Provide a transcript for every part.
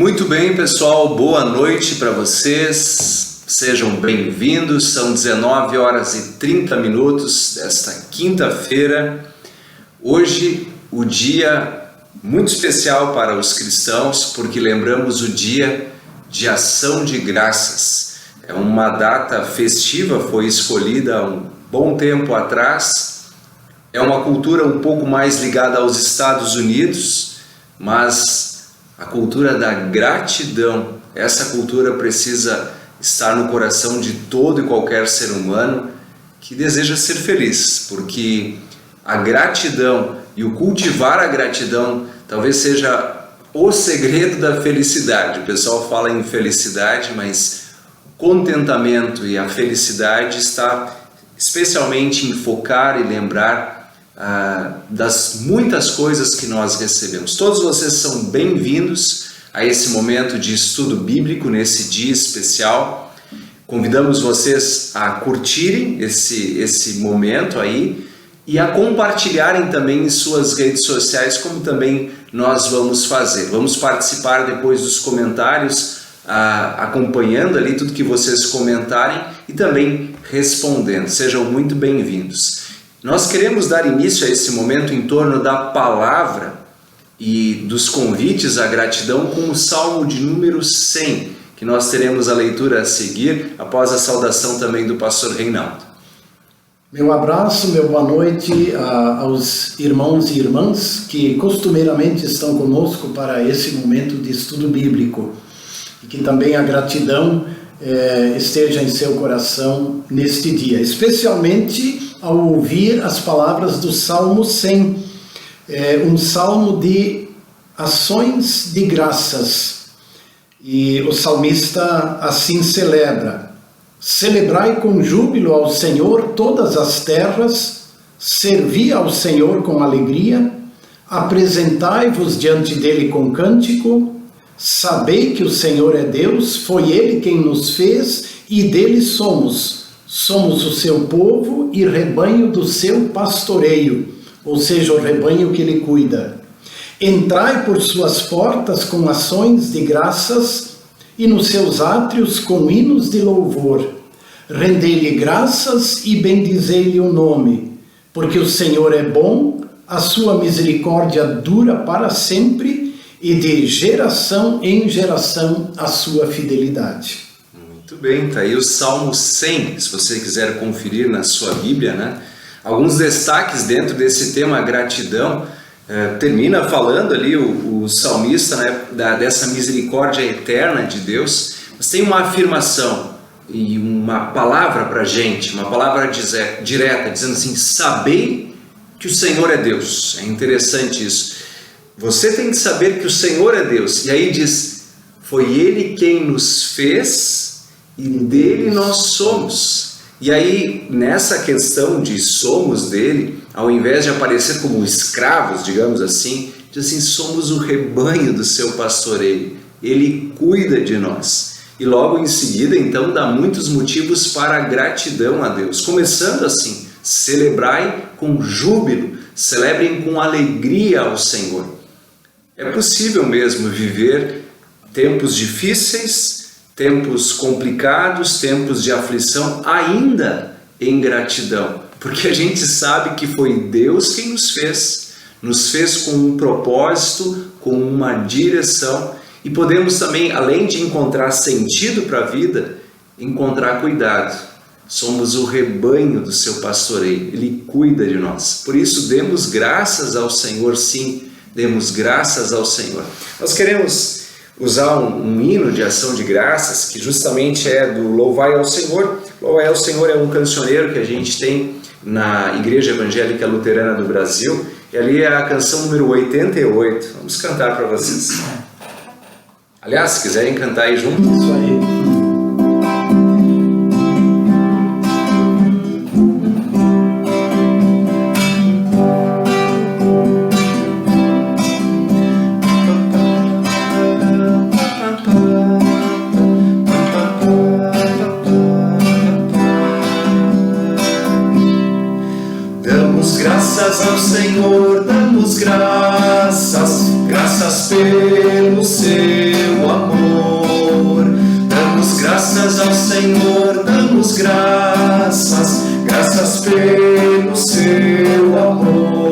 Muito bem, pessoal, boa noite para vocês, sejam bem-vindos, são 19 horas e 30 minutos desta quinta-feira, hoje o dia muito especial para os cristãos, porque lembramos o dia de ação de graças, é uma data festiva, foi escolhida há um bom tempo atrás, é uma cultura um pouco mais ligada aos Estados Unidos, mas a cultura da gratidão, essa cultura precisa estar no coração de todo e qualquer ser humano que deseja ser feliz, porque a gratidão e o cultivar a gratidão talvez seja o segredo da felicidade. O pessoal fala em felicidade, mas o contentamento e a felicidade está especialmente em focar e lembrar das muitas coisas que nós recebemos. Todos vocês são bem-vindos a esse momento de estudo bíblico, nesse dia especial. Convidamos vocês a curtirem esse momento aí e a compartilharem também em suas redes sociais, como também nós vamos fazer. Vamos participar depois dos comentários, acompanhando ali tudo que vocês comentarem e também respondendo. Sejam muito bem-vindos. Nós queremos dar início a esse momento em torno da palavra e dos convites à gratidão com o Salmo de número 100, que nós teremos a leitura a seguir, após a saudação também do pastor Reinaldo. Meu abraço, meu boa noite aos irmãos e irmãs que costumeiramente estão conosco para esse momento de estudo bíblico. E que também a gratidão esteja em seu coração neste dia, especialmente ao ouvir as palavras do Salmo 100, um salmo de ações de graças. E o salmista assim celebra: celebrai com júbilo ao Senhor todas as terras, servi ao Senhor com alegria, apresentai-vos diante dele com cântico, sabei que o Senhor é Deus, foi ele quem nos fez e dele somos. Somos o seu povo e rebanho do seu pastoreio, ou seja, o rebanho que ele cuida. Entrai por suas portas com ações de graças e nos seus átrios com hinos de louvor. Rendei-lhe graças e bendizei-lhe o nome, porque o Senhor é bom, a sua misericórdia dura para sempre e de geração em geração a sua fidelidade. Muito bem, está aí o Salmo 100, se você quiser conferir na sua Bíblia, né? Alguns destaques dentro desse tema gratidão, termina falando ali o salmista, né, dessa misericórdia eterna de Deus, mas tem uma afirmação e uma palavra para a gente, uma palavra direta, dizendo assim: sabei que o Senhor é Deus. É interessante isso. Você tem que saber que o Senhor é Deus. E aí diz: foi Ele quem nos fez e dele nós somos. E aí, nessa questão de somos dele, ao invés de aparecer como escravos, digamos assim, diz assim: somos o rebanho do seu pastoreio. Ele cuida de nós. E logo em seguida, então, dá muitos motivos para a gratidão a Deus. Começando assim: celebrai com júbilo, celebrem com alegria ao Senhor. É possível mesmo viver tempos difíceis, tempos complicados, tempos de aflição, ainda em gratidão, porque a gente sabe que foi Deus quem nos fez com um propósito, com uma direção, e podemos também, além de encontrar sentido para a vida, encontrar cuidado. Somos o rebanho do seu pastoreio, Ele cuida de nós. Por isso, demos graças ao Senhor, sim, demos graças ao Senhor. Nós queremos usar um hino de ação de graças, que justamente é do Louvai ao Senhor. Louvai ao Senhor é um cancioneiro que a gente tem na Igreja Evangélica Luterana do Brasil, e ali é a canção número 88. Vamos cantar para vocês. Aliás, se quiserem cantar aí junto. Isso aí. Graças ao Senhor, damos graças, graças pelo seu amor. Senhor damos graças, graças pelo seu amor.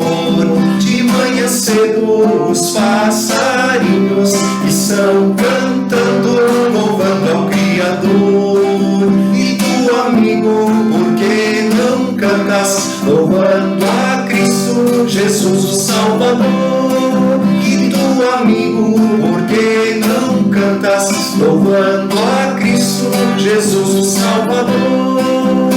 De manhã cedo os passarinhos estão cantando, louvando ao Criador. E tu, amigo, por que não cantas, louvando a Cristo Jesus o Salvador? E tu, amigo, por que não cantas, louvando a Cristo Jesus o Salvador?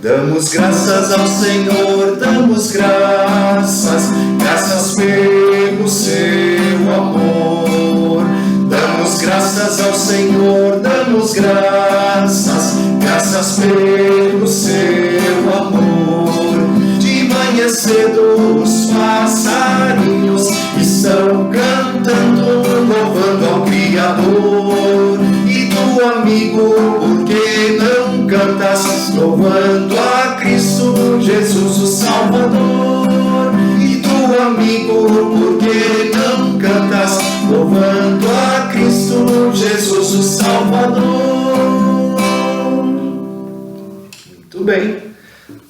Damos graças ao Senhor, damos graças, graças pelo seu amor. Damos graças ao Senhor, damos graças, graças pelo seu amor. De manhã cedo os passarinhos estão cantando, louvando ao Criador. E tu, amigo, por que não cantas, louvando a Cristo Jesus o Salvador? E tu, amigo, por que não cantas, louvando a Cristo Jesus o Salvador? Muito bem,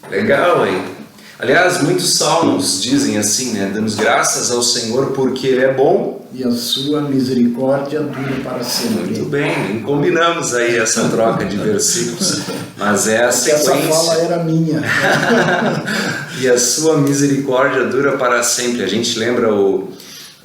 legal aí. Aliás, muitos salmos dizem assim, né? Damos graças ao Senhor porque Ele é bom e a sua misericórdia dura para sempre. Muito bem, combinamos aí essa troca de versículos, mas é a sequência. Essa fala era minha. E a sua misericórdia dura para sempre. A gente lembra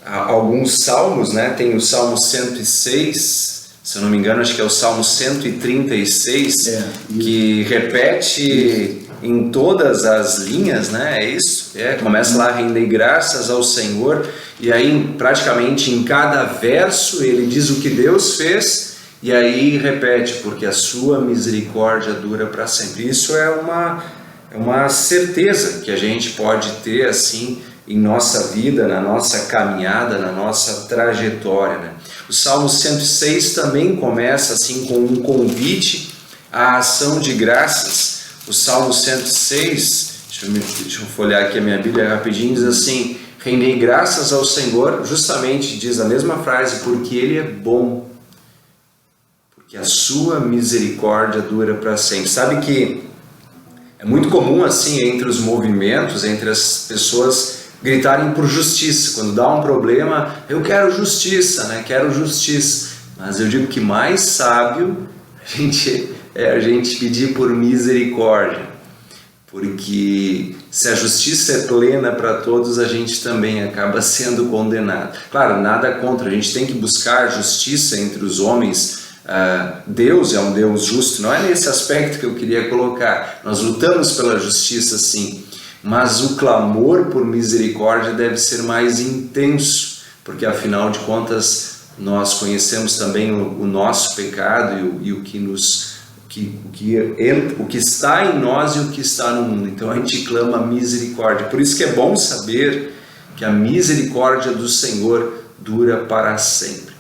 alguns salmos, né? Tem o Salmo 106, se eu não me engano, acho que é o Salmo 136, que repete em todas as linhas, né? É isso? Começa lá, rendei graças ao Senhor, e aí praticamente em cada verso ele diz o que Deus fez, e aí repete, porque a sua misericórdia dura para sempre. Isso é uma certeza que a gente pode ter assim em nossa vida, na nossa caminhada, na nossa trajetória, né? O Salmo 106 também começa assim com um convite à ação de graças. O Salmo 106, deixa eu folhear aqui a minha Bíblia rapidinho, diz assim: rendei graças ao Senhor, justamente diz a mesma frase, porque Ele é bom, porque a sua misericórdia dura para sempre. Sabe que é muito comum assim entre os movimentos, entre as pessoas gritarem por justiça. Quando dá um problema, eu quero justiça, né? Quero justiça. Mas eu digo que mais sábio a gente pedir por misericórdia, porque se a justiça é plena para todos, a gente também acaba sendo condenado. Claro, nada contra, a gente tem que buscar justiça entre os homens. Deus é um Deus justo, não é nesse aspecto que eu queria colocar. Nós lutamos pela justiça, sim, mas o clamor por misericórdia deve ser mais intenso, porque afinal de contas nós conhecemos também o nosso pecado e o que está em nós e o que está no mundo. Então a gente clama misericórdia. Por isso que é bom saber que a misericórdia do Senhor dura para sempre.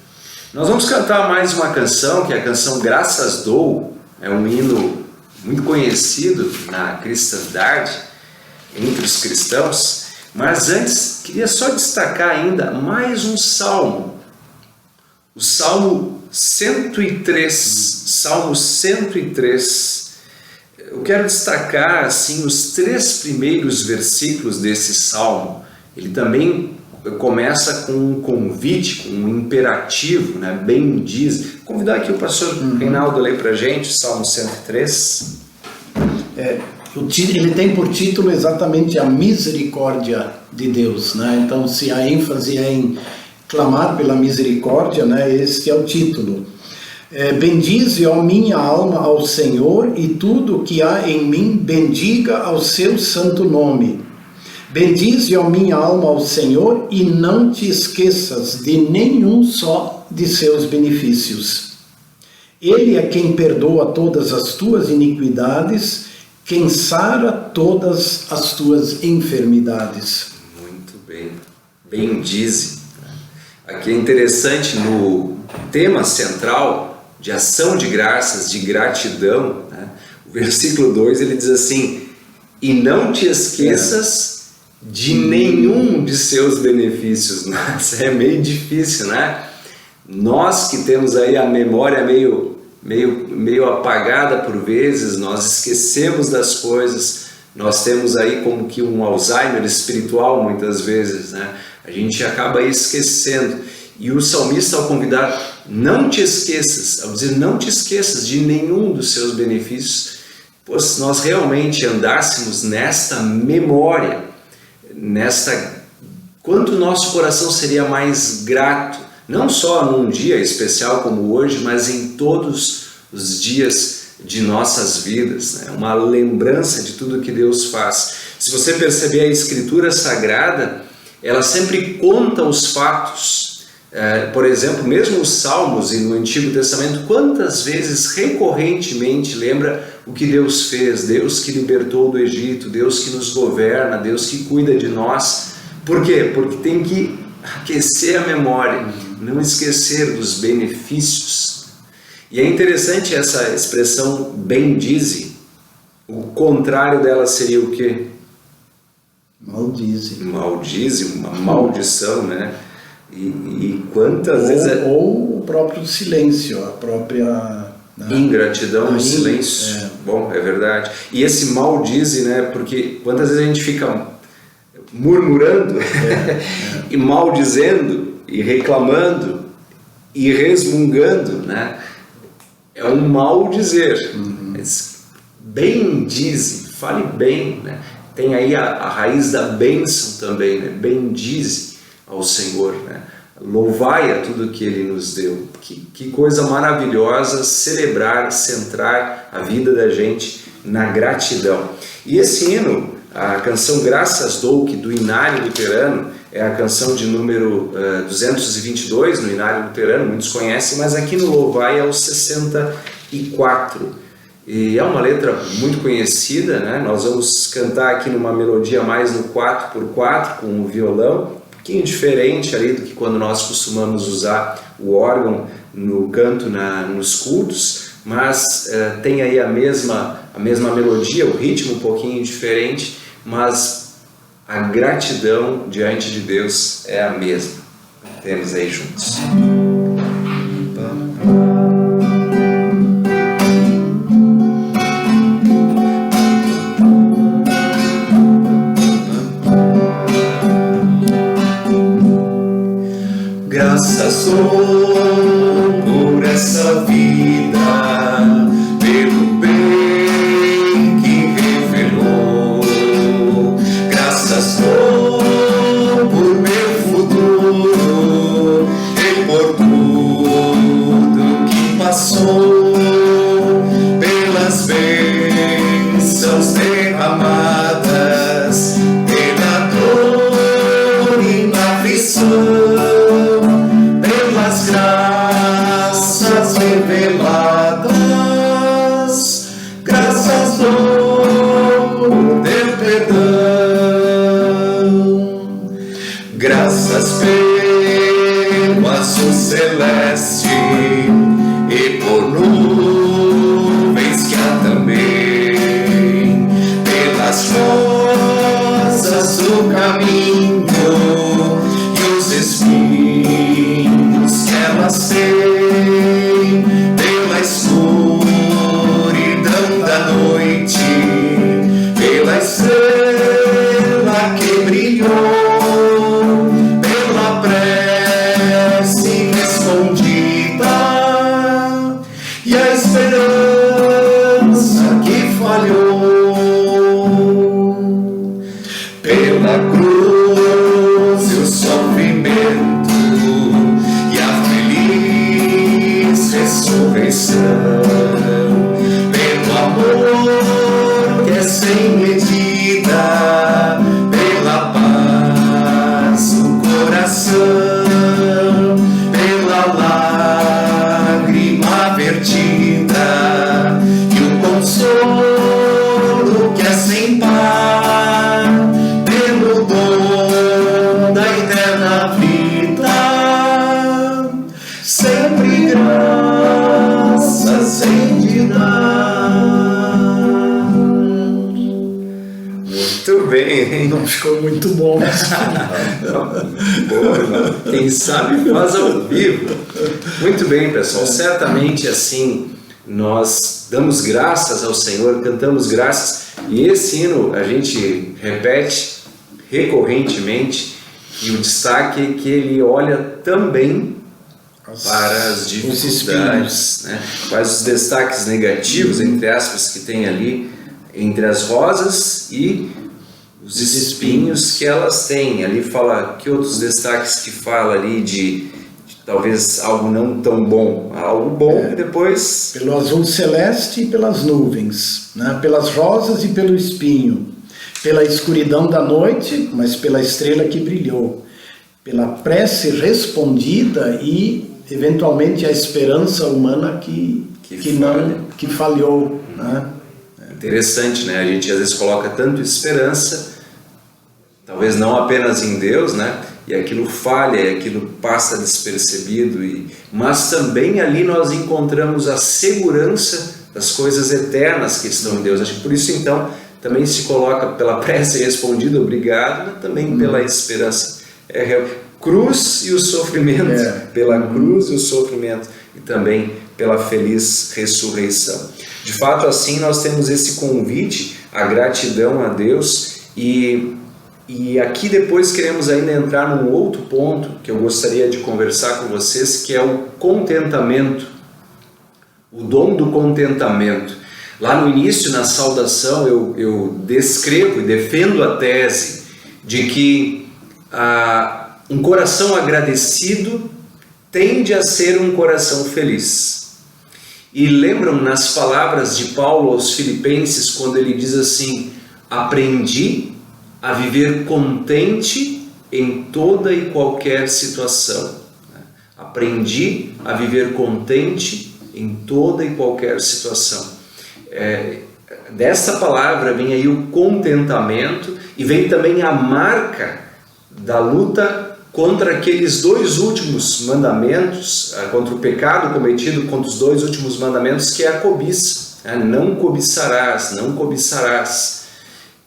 Nós vamos cantar mais uma canção, que é a canção Graças Dou. É um hino muito conhecido na cristandade, entre os cristãos. Mas antes, queria só destacar ainda mais um salmo. O Salmo 103, Salmo 103, eu quero destacar assim os 3 primeiros versículos desse salmo. Ele também começa com um convite, com um imperativo, né? Bem diz. Vou convidar aqui o pastor Reinaldo a ler para a gente o Salmo 103. Ele tem por título exatamente a misericórdia de Deus, né? Então, se a ênfase é em clamar pela misericórdia, né? Este é o título. Bendize, ó minha alma, ao Senhor, e tudo que há em mim, bendiga ao seu santo nome. Bendize, ó minha alma, ao Senhor, e não te esqueças de nenhum só de seus benefícios. Ele é quem perdoa todas as tuas iniquidades, quem sara todas as tuas enfermidades. Muito bem. Bendize. Aqui é interessante, no tema central de ação de graças, de gratidão, né? O versículo 2 ele diz assim: e não te esqueças de nenhum de seus benefícios. Nossa, é meio difícil, né? Nós que temos aí a memória meio meio apagada por vezes, nós esquecemos das coisas, nós temos aí como que um Alzheimer espiritual muitas vezes, né? A gente acaba esquecendo. E o salmista, ao convidar, não te esqueças, ao dizer não te esqueças de nenhum dos seus benefícios, pois se nós realmente andássemos nesta memória, quanto o nosso coração seria mais grato, não só num dia especial como hoje, mas em todos os dias de nossas vidas, né? Uma lembrança de tudo que Deus faz. Se você perceber a Escritura Sagrada, ela sempre conta os fatos. Por exemplo, mesmo os Salmos e no Antigo Testamento, quantas vezes recorrentemente lembra o que Deus fez, Deus que libertou do Egito, Deus que nos governa, Deus que cuida de nós. Por quê? Porque tem que aquecer a memória, não esquecer dos benefícios. E é interessante essa expressão bendize. O contrário dela seria o quê? Maldize. Maldize, uma maldição, né? E quantas vezes... Ou o próprio silêncio, a própria... Né? Ingratidão, silêncio. Bom, é verdade. E esse maldize, né? Porque quantas vezes a gente fica murmurando e maldizendo e reclamando e resmungando, né? É um maldizer. Bendize, fale bem, né? Tem aí a raiz da bênção também, né? Bendize ao Senhor, né? Louvai a tudo que Ele nos deu. Que coisa maravilhosa celebrar, centrar a vida da gente na gratidão. E esse hino, a canção Graças Dou, que do Inário Luterano, é a canção de número 222 no Inário Luterano, muitos conhecem, mas aqui no Louvai é o 64. E é uma letra muito conhecida, né? Nós vamos cantar aqui numa melodia mais no 4x4 com o violão, um pouquinho diferente ali do que quando nós costumamos usar o órgão no canto nos cultos, mas tem aí a mesma melodia, o ritmo um pouquinho diferente, mas a gratidão diante de Deus é a mesma. Temos aí juntos. Graças dou por essa vida, pelo bem que revelou. Graças dou por meu futuro e por tudo que passou, pelas bênçãos derramadas, pela dor e na aflição, graças reveladas, graças dou por teu perdão, graças pelo azul celeste e por nuvens que há também, pelas rosas do caminho e os espinhos que elas têm, pela escuridão da noite, pela estrela que brilhou, pela prece respondida e a esperança que falhou, pela cruz e o sofrimento e a feliz ressurreição, pelo amor que é sem medida, pela paz no coração, pela lágrima vertida e o consolo que é sem par, pelo dom da eterna vida, sempre graças em te dar. Muito bem, Não ficou muito bom. Quem sabe faz ao vivo. Muito bem, pessoal. Certamente assim nós damos graças ao Senhor, cantamos graças, e esse hino a gente repete recorrentemente, e o destaque é que ele olha também para as dificuldades, né? Quais os destaques negativos, entre aspas, que tem ali entre as rosas e os espinhos que elas têm. Ali fala, que outros destaques que fala ali de talvez algo não tão bom, algo bom que depois... Pelo azul celeste e pelas nuvens, né? Pelas rosas e pelo espinho, pela escuridão da noite, mas pela estrela que brilhou, pela prece respondida e, eventualmente, a esperança humana que falhou. Né? Interessante, né? A gente às vezes coloca tanto esperança, talvez não apenas em Deus, né? E aquilo falha, e aquilo passa despercebido, mas também ali nós encontramos a segurança das coisas eternas que estão em Deus. Acho que por isso então também se coloca pela prece respondida, obrigado, mas também pela esperança. Cruz e o sofrimento, pela cruz e o sofrimento, e também pela feliz ressurreição. De fato, assim nós temos esse convite, a gratidão a Deus, e aqui depois queremos ainda entrar num outro ponto que eu gostaria de conversar com vocês, que é o contentamento, o dom do contentamento. Lá no início, na saudação, eu descrevo e defendo a tese de que um coração agradecido tende a ser um coração feliz. E lembram nas palavras de Paulo aos Filipenses, quando ele diz assim: aprendi a viver contente em toda e qualquer situação. Aprendi a viver contente em toda e qualquer situação. Dessa palavra vem aí o contentamento, e vem também a marca da luta contra aqueles dois últimos mandamentos, contra o pecado cometido contra os dois últimos mandamentos, que é a cobiça. Não cobiçarás, não cobiçarás.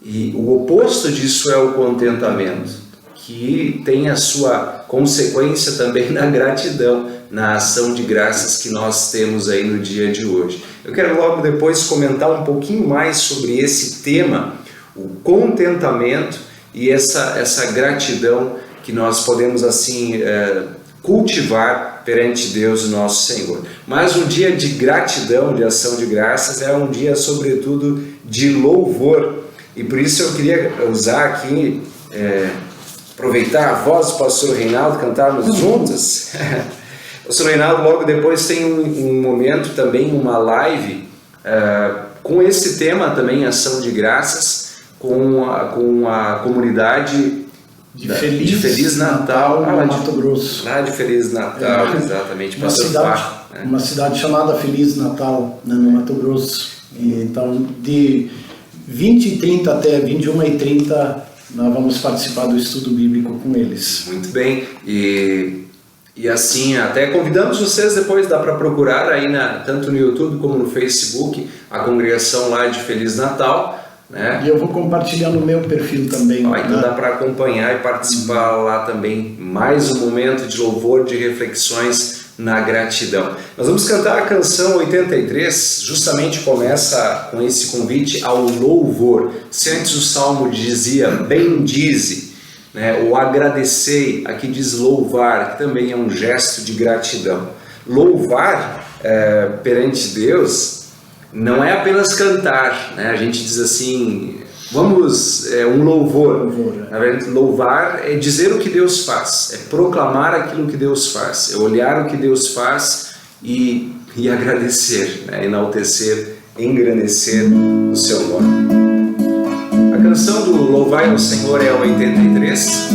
E o oposto disso é o contentamento, que tem a sua consequência também na gratidão, na ação de graças que nós temos aí no dia de hoje. Eu quero logo depois comentar um pouquinho mais sobre esse tema, o contentamento e essa gratidão que nós podemos assim cultivar perante Deus, nosso Senhor. Mas um dia de gratidão, de ação de graças, é um dia sobretudo de louvor. E por isso eu queria usar aqui, aproveitar a voz do pastor Reinaldo, cantarmos juntos. O pastor Reinaldo logo depois tem um momento também, uma live, com esse tema também, ação de graças, com a comunidade de Feliz Natal, no Mato Grosso. Lá de Feliz Natal, exatamente. Uma cidade chamada Feliz Natal, né, no Mato Grosso. E, então, de 20h30 até 21h30, nós vamos participar do estudo bíblico com eles. Muito bem, e assim, até convidamos vocês depois, dá para procurar aí tanto no YouTube como no Facebook, a congregação lá de Feliz Natal, né? E eu vou compartilhar no meu perfil também. Então dá para acompanhar e participar lá também, mais um momento de louvor, de reflexões na gratidão. Nós vamos cantar a canção 83, justamente começa com esse convite ao louvor. Se antes o salmo dizia bendize, né, ou agradecei, aqui diz louvar, que também é um gesto de gratidão. Louvar perante Deus não é apenas cantar, né? A gente diz assim, um louvor. Na verdade, louvar é dizer o que Deus faz, é proclamar aquilo que Deus faz, é olhar o que Deus faz e agradecer, né? Enaltecer, engrandecer o seu nome. A canção do Louvai ao Senhor é a 83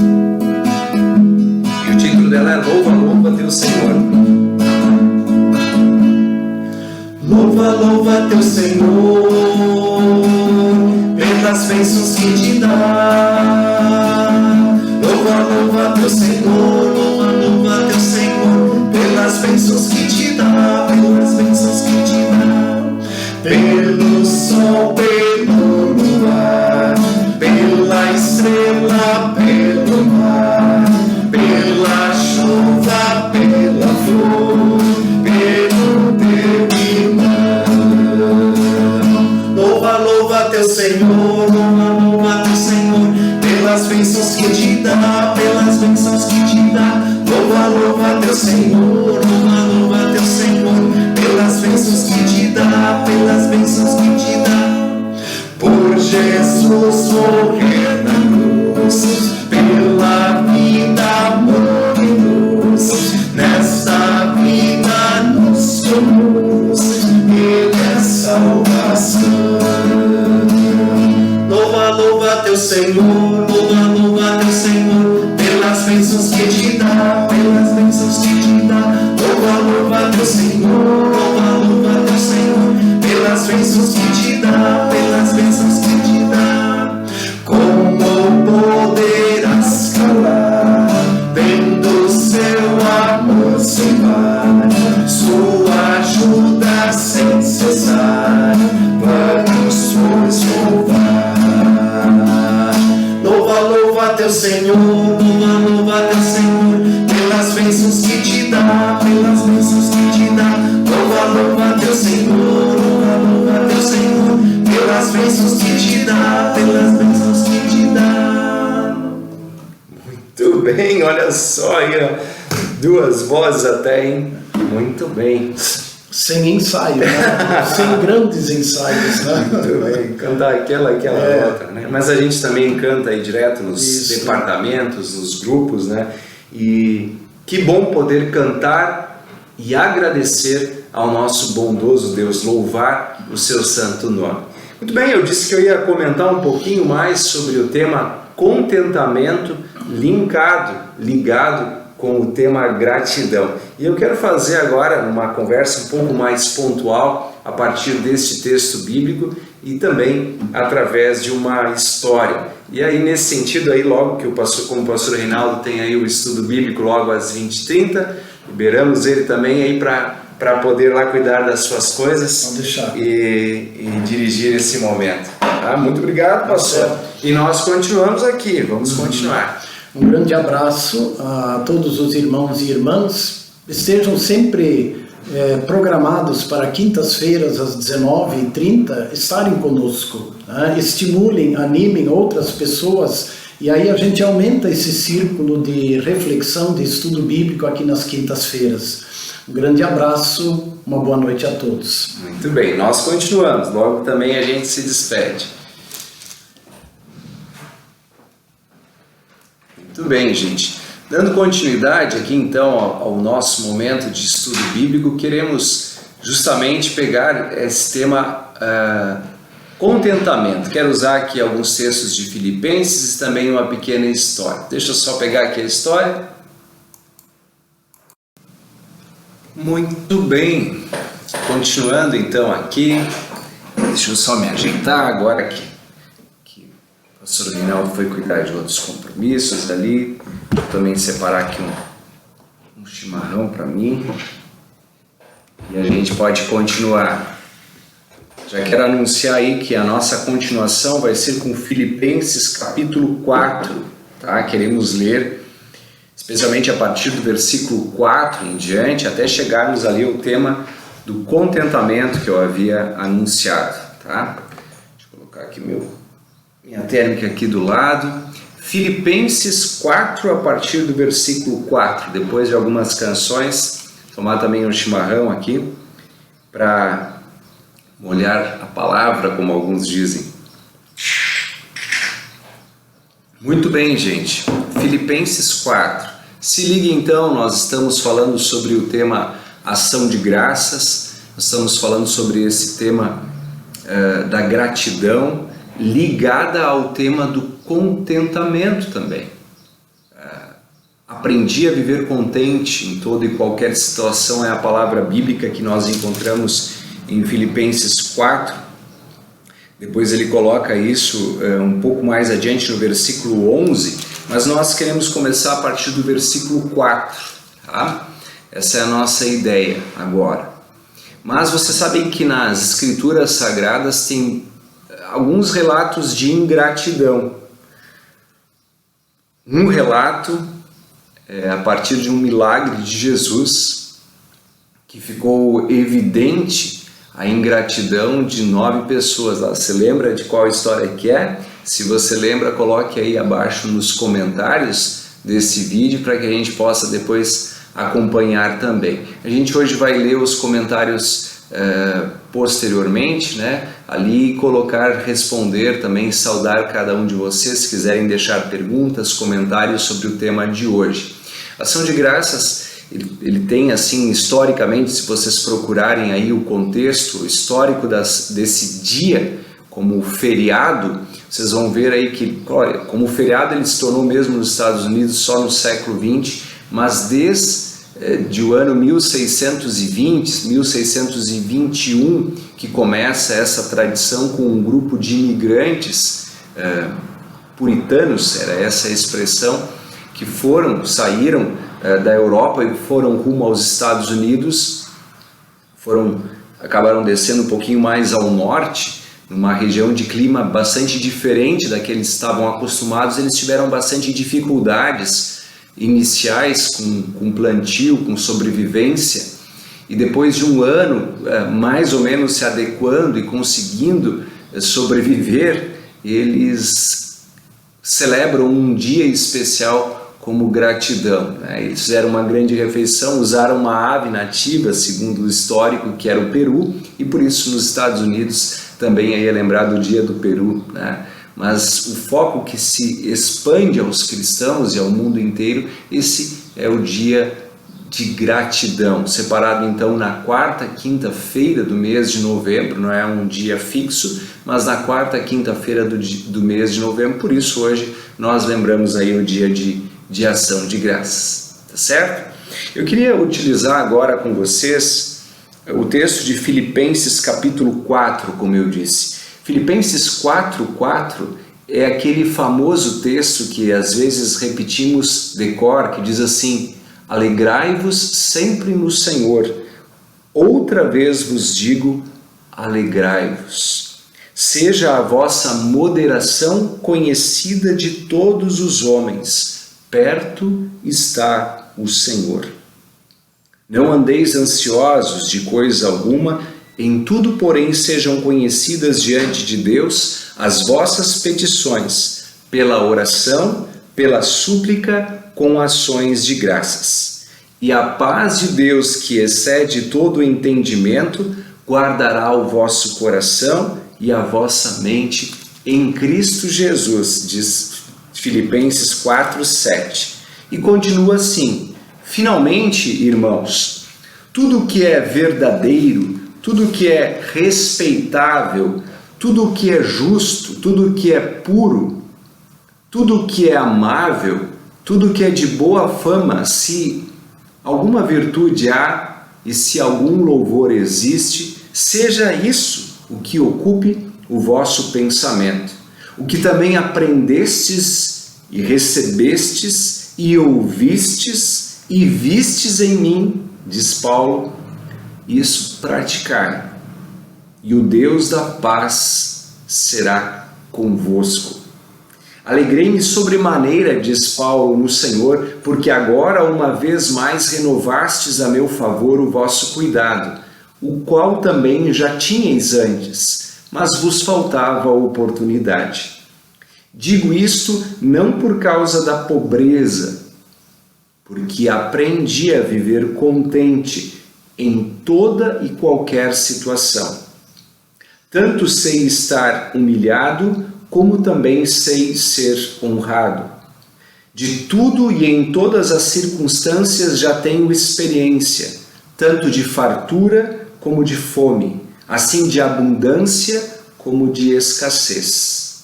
e o título dela é Louva, louva teu Senhor. Louva, louva teu Senhor pelas bênçãos que te dá. Louva, louva teu Senhor, louva, louva teu Senhor pelas bênçãos que te dá, pelas bênçãos que te dá. Pelo sol, pelo luar, pela estrela, pelo mar, pela chuva, pela flor, pelo teu irmão. Senhor, louva teu Senhor, pelas bênçãos que te dá, pelas bênçãos que te dá. Por Jesus morrer na cruz, pela vida, amor e luz, nesta vida nos conduz, Ele é salvação. Louva teu Senhor, louva teu Senhor, pelas bênçãos que te dá, pelas bênçãos que te dá. Louva teu Senhor, louva teu Senhor, pelas bênçãos que te dá, pelas bênçãos que te dá. Como poderás calar, vendo seu amor sem par, sua ajuda sem cessar, vamos pois louvar. Louva teu Senhor, louva teu Senhor, pelas bênçãos que te dá, pelas bênçãos que te dá. Louva teu Senhor, louva teu Senhor, pelas bênçãos que te dá, pelas bênçãos que te dá. Muito bem, olha só aí, ó, duas vozes até, hein? Muito bem. Sem ensaio, né? Sem grandes ensaios, né? Muito bem, cantar aquela outra, né? Mas a gente também canta aí direto nos departamentos, nos grupos, né? E que bom poder cantar e agradecer ao nosso bondoso Deus, louvar o seu santo nome. Muito bem, eu disse que eu ia comentar um pouquinho mais sobre o tema contentamento ligado com o tema gratidão. E eu quero fazer agora uma conversa um pouco mais pontual a partir deste texto bíblico e também através de uma história. E aí nesse sentido aí, logo que como o pastor Reinaldo tem aí o estudo bíblico logo às 20h30, liberamos ele também aí para poder lá cuidar das suas coisas e dirigir esse momento. Tá? Muito obrigado, pastor. E nós continuamos aqui, vamos continuar. Um grande abraço a todos os irmãos e irmãs. Estejam sempre programados para quintas-feiras às 19h30 estarem conosco, né? Estimulem, animem outras pessoas e aí a gente aumenta esse círculo de reflexão, de estudo bíblico aqui nas quintas-feiras. Um grande abraço, uma boa noite a todos. Muito bem, nós continuamos, logo também a gente se despede. Muito bem, gente. Dando continuidade aqui então ao nosso momento de estudo bíblico, queremos justamente pegar esse tema contentamento. Quero usar aqui alguns textos de Filipenses e também uma pequena história. Deixa eu só pegar aqui a história. Muito bem. Continuando então aqui. Deixa eu só me ajeitar agora aqui. O pastor Reinaldo foi cuidar de outros compromissos ali. Vou também separar aqui um chimarrão para mim. E a gente pode continuar. Já quero anunciar aí que a nossa continuação vai ser com Filipenses capítulo 4. Tá? Queremos ler, especialmente a partir do versículo 4 em diante, até chegarmos ali ao tema do contentamento que eu havia anunciado. Tá? Deixa eu colocar aqui minha térmica aqui do lado. Filipenses 4, a partir do versículo 4. Depois de algumas canções, tomar também um chimarrão aqui, para molhar a palavra, como alguns dizem. Muito bem, gente. Filipenses 4. Se ligue então, nós estamos falando sobre o tema ação de graças, nós estamos falando sobre esse tema da gratidão, ligada ao tema do contentamento também. Aprendi a viver contente em toda e qualquer situação é a palavra bíblica que nós encontramos em Filipenses 4. Depois ele coloca isso um pouco mais adiante no versículo 11, mas nós queremos começar a partir do versículo 4. Tá? Essa é a nossa ideia agora. Mas vocês sabem que nas Escrituras Sagradas tem alguns relatos de ingratidão. Um relato a partir de um milagre de Jesus, que ficou evidente a ingratidão de 9 pessoas. Você lembra de qual história que é? Se você lembra, coloque aí abaixo nos comentários desse vídeo para que a gente possa depois acompanhar também. A gente hoje vai ler os comentários posteriormente, né? Ali colocar, responder também, saudar cada um de vocês, se quiserem deixar perguntas, comentários sobre o tema de hoje. Ação de Graças, ele tem assim, historicamente, se vocês procurarem aí o contexto histórico desse dia como feriado, vocês vão ver aí que, olha, como feriado ele se tornou mesmo nos Estados Unidos só no século XX, mas desde o ano 1620, 1621, que começa essa tradição com um grupo de imigrantes puritanos, era essa a expressão, que saíram da Europa e foram rumo aos Estados Unidos, acabaram descendo um pouquinho mais ao norte, numa região de clima bastante diferente da que eles estavam acostumados. Eles tiveram bastante dificuldades iniciais com plantio, com sobrevivência, e depois de um ano mais ou menos se adequando e conseguindo sobreviver, eles celebram um dia especial como gratidão, né? Eles fizeram uma grande refeição, usaram uma ave nativa, segundo o histórico, que era o peru, e por isso nos Estados Unidos também é lembrado o dia do peru, né? Mas o foco que se expande aos cristãos e ao mundo inteiro, esse é o dia de gratidão, separado então na quarta quinta-feira do mês de novembro, não é um dia fixo, mas na quarta quinta-feira do mês de novembro. Por isso hoje nós lembramos aí o dia de ação de graças, tá certo? Eu queria utilizar agora com vocês o texto de Filipenses capítulo 4, como eu disse. Filipenses 4:4 é aquele famoso texto que às vezes repetimos de cor, que diz assim: alegrai-vos sempre no Senhor. Outra vez vos digo, alegrai-vos. Seja a vossa moderação conhecida de todos os homens. Perto está o Senhor. Não andeis ansiosos de coisa alguma, em tudo, porém, sejam conhecidas diante de Deus as vossas petições, pela oração, pela súplica, com ações de graças. E a paz de Deus, que excede todo o entendimento, guardará o vosso coração e a vossa mente em Cristo Jesus, diz Filipenses 4:7. E continua assim: finalmente, irmãos, tudo que é verdadeiro, tudo que é respeitável, tudo que é justo, tudo que é puro, tudo que é amável, tudo que é de boa fama, se alguma virtude há e se algum louvor existe, seja isso o que ocupe o vosso pensamento. O que também aprendestes e recebestes e ouvistes e vistes em mim, diz Paulo, isso praticai, e o Deus da paz será convosco. Alegrei-me sobremaneira, diz Paulo, no Senhor, porque agora uma vez mais renovastes a meu favor o vosso cuidado, o qual também já tinhais antes, mas vos faltava a oportunidade. Digo isto não por causa da pobreza, porque aprendi a viver contente em toda e qualquer situação. Tanto sei estar humilhado, como também sei ser honrado. De tudo e em todas as circunstâncias já tenho experiência, tanto de fartura como de fome, assim de abundância como de escassez.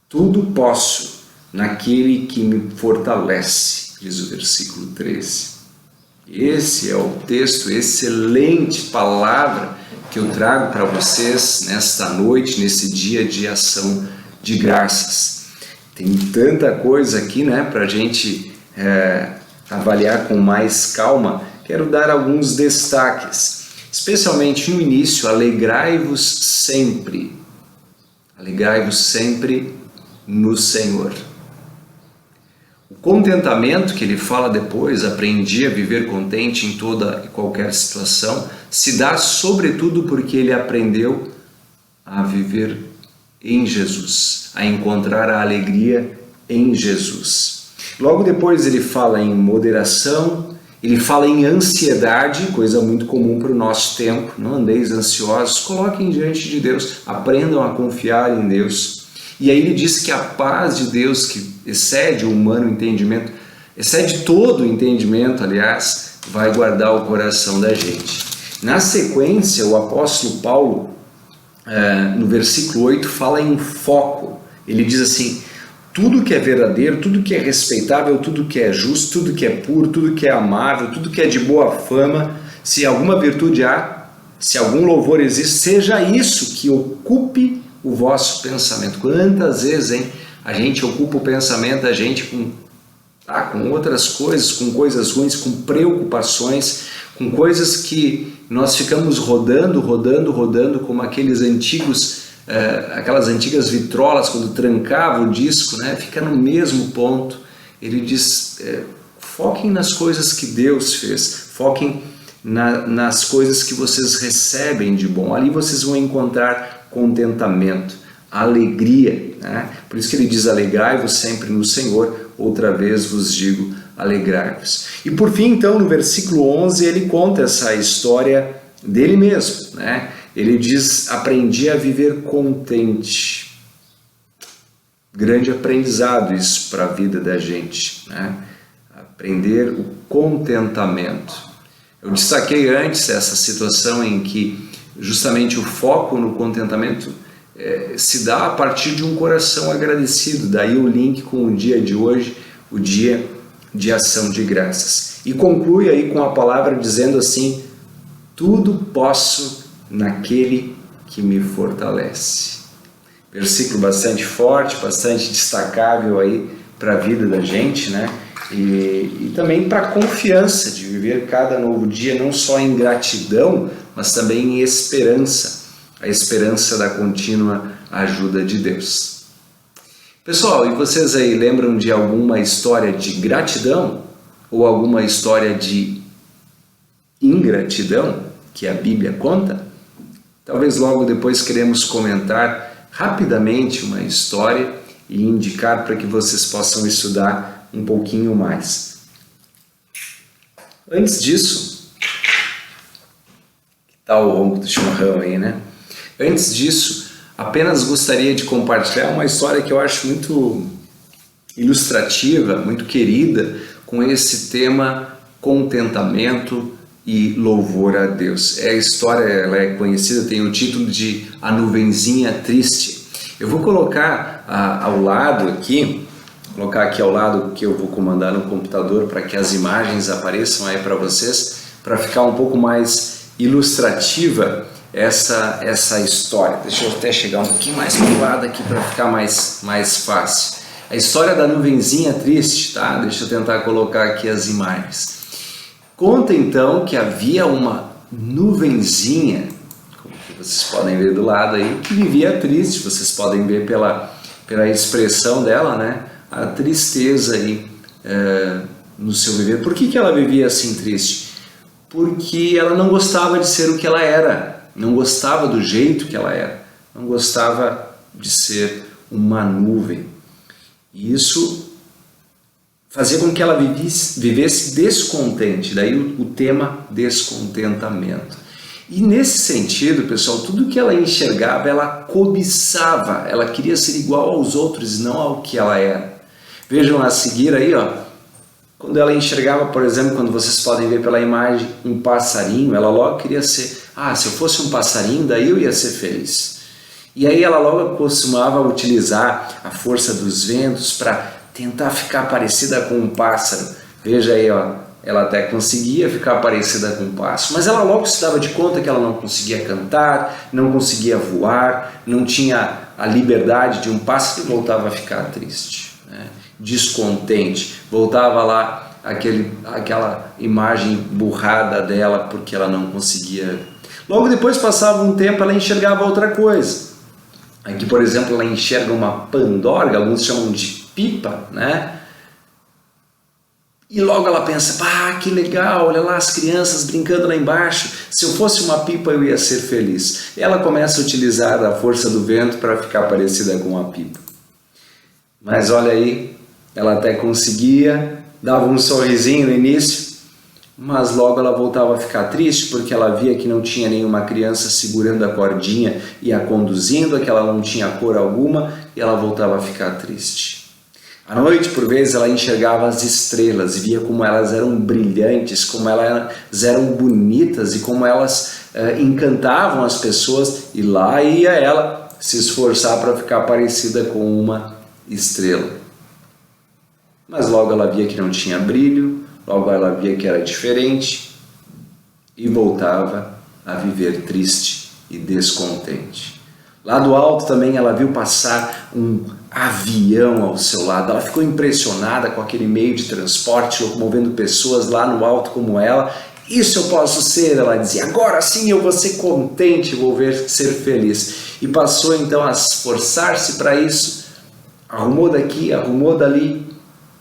Tudo posso naquele que me fortalece, diz o versículo 13. Esse é o texto, excelente palavra que eu trago para vocês nesta noite, nesse dia de ação de graças. Tem tanta coisa aqui, né, para a gente avaliar com mais calma. Quero dar alguns destaques, especialmente no início: alegrai-vos sempre. Alegrai-vos sempre no Senhor. O contentamento que ele fala depois, aprendi a viver contente em toda e qualquer situação, se dá sobretudo porque ele aprendeu a viver em Jesus, a encontrar a alegria em Jesus. Logo depois ele fala em moderação, ele fala em ansiedade, coisa muito comum para o nosso tempo. Não andeis ansiosos, coloquem diante de Deus, aprendam a confiar em Deus. E aí ele diz que a paz de Deus, que excede o humano entendimento, excede todo o entendimento, aliás, vai guardar o coração da gente. Na sequência, o apóstolo Paulo, no versículo 8, fala em foco. Ele diz assim: tudo que é verdadeiro, tudo que é respeitável, tudo que é justo, tudo que é puro, tudo que é amável, tudo que é de boa fama, se alguma virtude há, se algum louvor existe, seja isso que ocupe o vosso pensamento. Quantas vezes, hein, a gente ocupa o pensamento da gente com outras coisas, com coisas ruins, com preocupações, com coisas que nós ficamos rodando, como aqueles antigos, aquelas antigas vitrolas, quando trancava o disco, né, fica no mesmo ponto. Ele diz, foquem nas coisas que Deus fez, foquem nas coisas que vocês recebem de bom. Ali vocês vão encontrar contentamento, alegria, né? Por isso que ele diz: alegrai-vos sempre no Senhor, outra vez vos digo, alegrai-vos. E por fim, então, no versículo 11, ele conta essa história dele mesmo, né? Ele diz: aprendi a viver contente. Grande aprendizado isso para a vida da gente, né? Aprender o contentamento. Eu destaquei antes essa situação em que justamente o foco no contentamento se dá a partir de um coração agradecido. Daí o link com o dia de hoje, o dia de ação de graças. E conclui aí com a palavra dizendo assim: tudo posso naquele que me fortalece. Versículo bastante forte, bastante destacável aí para a vida da gente, né? E também para a confiança de viver cada novo dia, não só em gratidão, mas também em esperança, a esperança da contínua ajuda de Deus. Pessoal, e vocês aí lembram de alguma história de gratidão ou alguma história de ingratidão que a Bíblia conta? Talvez logo depois queremos comentar rapidamente uma história e indicar para que vocês possam estudar um pouquinho mais. Antes disso, que tal o ronco do chimarrão aí, né? Antes disso, apenas gostaria de compartilhar uma história que eu acho muito ilustrativa, muito querida, com esse tema contentamento e louvor a Deus. A história, ela é conhecida, tem o título de A Nuvenzinha Triste. Eu vou colocar ao lado aqui, que eu vou comandar no computador para que as imagens apareçam aí para vocês, para ficar um pouco mais ilustrativa essa história. Deixa eu até chegar um pouquinho mais para o lado aqui para ficar mais fácil. A história da nuvenzinha triste, tá? Deixa eu tentar colocar aqui as imagens. Conta então que havia uma nuvenzinha, como que vocês podem ver do lado aí, que vivia triste. Vocês podem ver pela expressão dela, né? A tristeza aí no seu viver. Por que ela vivia assim triste? Porque ela não gostava de ser o que ela era, não gostava do jeito que ela era, não gostava de ser uma nuvem. E isso fazia com que ela vivesse descontente, daí o tema descontentamento. E nesse sentido, pessoal, tudo que ela enxergava, ela cobiçava, ela queria ser igual aos outros e não ao que ela era. Vejam a seguir aí, ó, quando ela enxergava, por exemplo, quando vocês podem ver pela imagem, um passarinho, ela logo queria ser, se eu fosse um passarinho, daí eu ia ser feliz. E aí ela logo costumava utilizar a força dos ventos para tentar ficar parecida com um pássaro. Veja aí, ó, ela até conseguia ficar parecida com um pássaro, mas ela logo se dava de conta que ela não conseguia cantar, não conseguia voar, não tinha a liberdade de um pássaro e voltava a ficar triste, né? Descontente, voltava lá aquela imagem burrada dela porque ela não conseguia. Logo depois passava um tempo, ela enxergava outra coisa. Aqui, por exemplo, ela enxerga uma pandorga, alguns chamam de pipa, né? E logo ela pensa, que legal, olha lá as crianças brincando lá embaixo, se eu fosse uma pipa eu ia ser feliz. E ela começa a utilizar a força do vento para ficar parecida com uma pipa. Mas olha aí, ela até conseguia, dava um sorrisinho no início, mas logo ela voltava a ficar triste porque ela via que não tinha nenhuma criança segurando a cordinha e a conduzindo, que ela não tinha cor alguma, e ela voltava a ficar triste. À noite, por vezes, ela enxergava as estrelas e via como elas eram brilhantes, como elas eram bonitas e como elas encantavam as pessoas, e lá ia ela se esforçar para ficar parecida com uma estrela. Mas logo ela via que não tinha brilho, logo ela via que era diferente e voltava a viver triste e descontente. Lá do alto também ela viu passar um avião ao seu lado. Ela ficou impressionada com aquele meio de transporte, locomovendo pessoas lá no alto como ela. Isso eu posso ser, ela dizia, agora sim eu vou ser contente, vou ser feliz. E passou então a esforçar-se para isso, arrumou daqui, arrumou dali,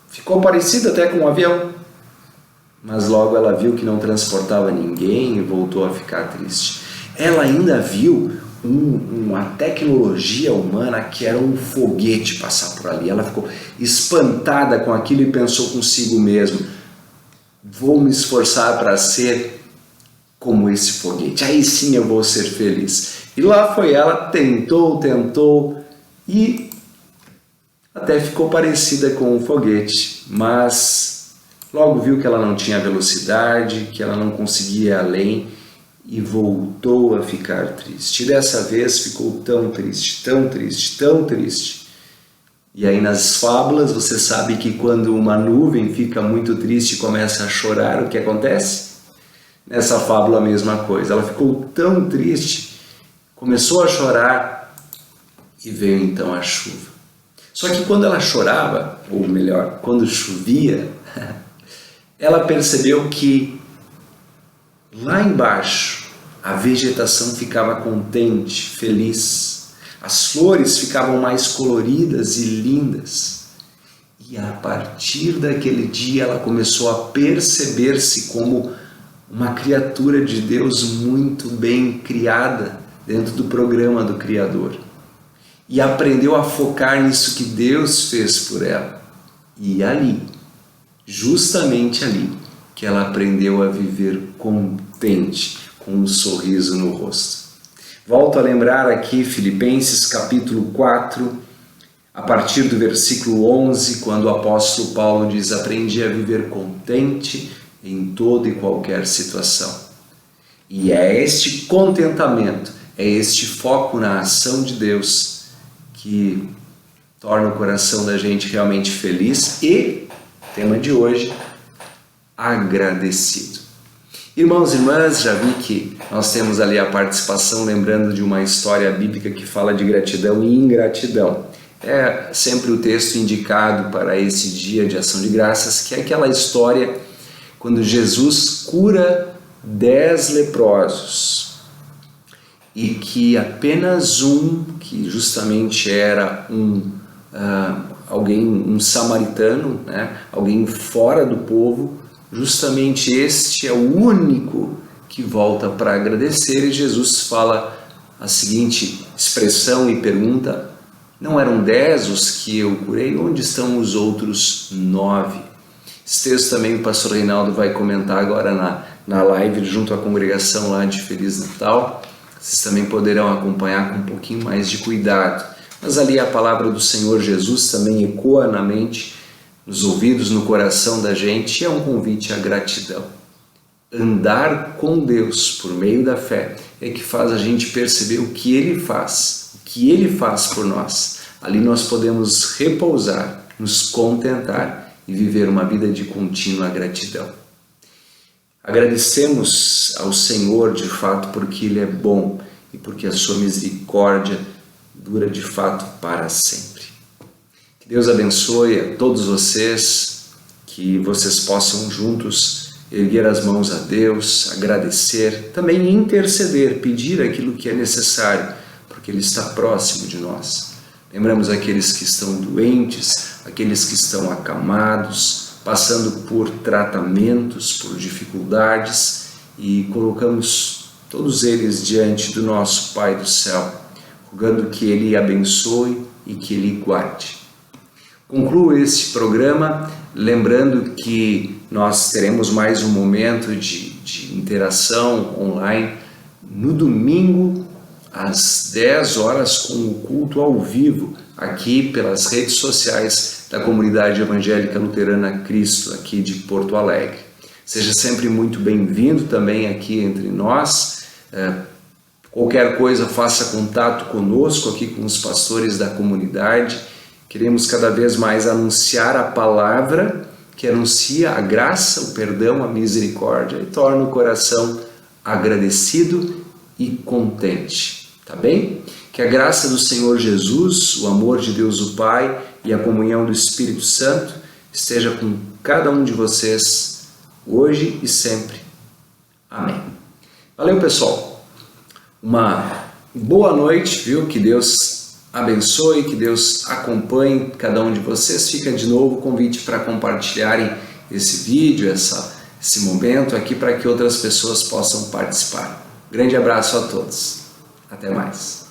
ficou parecida até com um avião. Mas logo ela viu que não transportava ninguém e voltou a ficar triste. Ela ainda viu uma tecnologia humana que era um foguete passar por ali. Ela ficou espantada com aquilo e pensou consigo mesmo, vou me esforçar para ser como esse foguete, aí sim eu vou ser feliz. E lá foi ela, tentou e até ficou parecida com um foguete, mas logo viu que ela não tinha velocidade, que ela não conseguia ir além e voltou a ficar triste. E dessa vez ficou tão triste, tão triste, tão triste. E aí nas fábulas você sabe que quando uma nuvem fica muito triste e começa a chorar, o que acontece? Nessa fábula a mesma coisa. Ela ficou tão triste, começou a chorar e veio então a chuva. Só que quando ela chorava, ou melhor, quando chovia, ela percebeu que lá embaixo a vegetação ficava contente, feliz. As flores ficavam mais coloridas e lindas. E a partir daquele dia ela começou a perceber-se como uma criatura de Deus muito bem criada dentro do programa do Criador. E aprendeu a focar nisso que Deus fez por ela. E ali, justamente ali, que ela aprendeu a viver contente, com um sorriso no rosto. Volto a lembrar aqui Filipenses capítulo 4, a partir do versículo 11, quando o apóstolo Paulo diz, aprendi a viver contente em toda e qualquer situação. E é este contentamento, é este foco na ação de Deus que torna o coração da gente realmente feliz e, tema de hoje, agradecido. Irmãos e irmãs, já vi que nós temos ali a participação, lembrando de uma história bíblica que fala de gratidão e ingratidão. É sempre o texto indicado para esse dia de ação de graças, que é aquela história quando Jesus cura 10 leprosos e que apenas um, que justamente era um samaritano, né, alguém fora do povo, justamente este é o único que volta para agradecer, e Jesus fala a seguinte expressão e pergunta, não eram 10 os que eu curei? Onde estão os outros 9? Esse texto também o pastor Reinaldo vai comentar agora na live junto à congregação lá de Feliz Natal. Vocês também poderão acompanhar com um pouquinho mais de cuidado. Mas ali a palavra do Senhor Jesus também ecoa na mente, nos ouvidos, no coração da gente, e é um convite à gratidão. Andar com Deus por meio da fé é que faz a gente perceber o que Ele faz por nós. Ali nós podemos repousar, nos contentar e viver uma vida de contínua gratidão. Agradecemos ao Senhor de fato porque Ele é bom e porque a sua misericórdia dura de fato para sempre. Que Deus abençoe a todos vocês, que vocês possam juntos erguer as mãos a Deus, agradecer, também interceder, pedir aquilo que é necessário, porque Ele está próximo de nós. Lembramos aqueles que estão doentes, aqueles que estão acamados, passando por tratamentos, por dificuldades, e colocamos todos eles diante do nosso Pai do céu, rogando que Ele abençoe e que Ele guarde. Concluo este programa lembrando que nós teremos mais um momento de interação online no domingo às 10 horas com o culto ao vivo aqui pelas redes sociais da Comunidade Evangélica Luterana Cristo aqui de Porto Alegre. Seja sempre muito bem-vindo também aqui entre nós. Qualquer coisa, faça contato conosco aqui com os pastores da comunidade. Queremos cada vez mais anunciar a palavra que anuncia a graça, o perdão, a misericórdia e torna o coração agradecido e contente. Tá bem? Que a graça do Senhor Jesus, o amor de Deus o Pai e a comunhão do Espírito Santo esteja com cada um de vocês hoje e sempre. Amém. Valeu, pessoal. Uma boa noite, viu? Que Deus abençoe, que Deus acompanhe cada um de vocês. Fica de novo o convite para compartilharem esse vídeo, esse momento aqui para que outras pessoas possam participar. Grande abraço a todos. Até mais.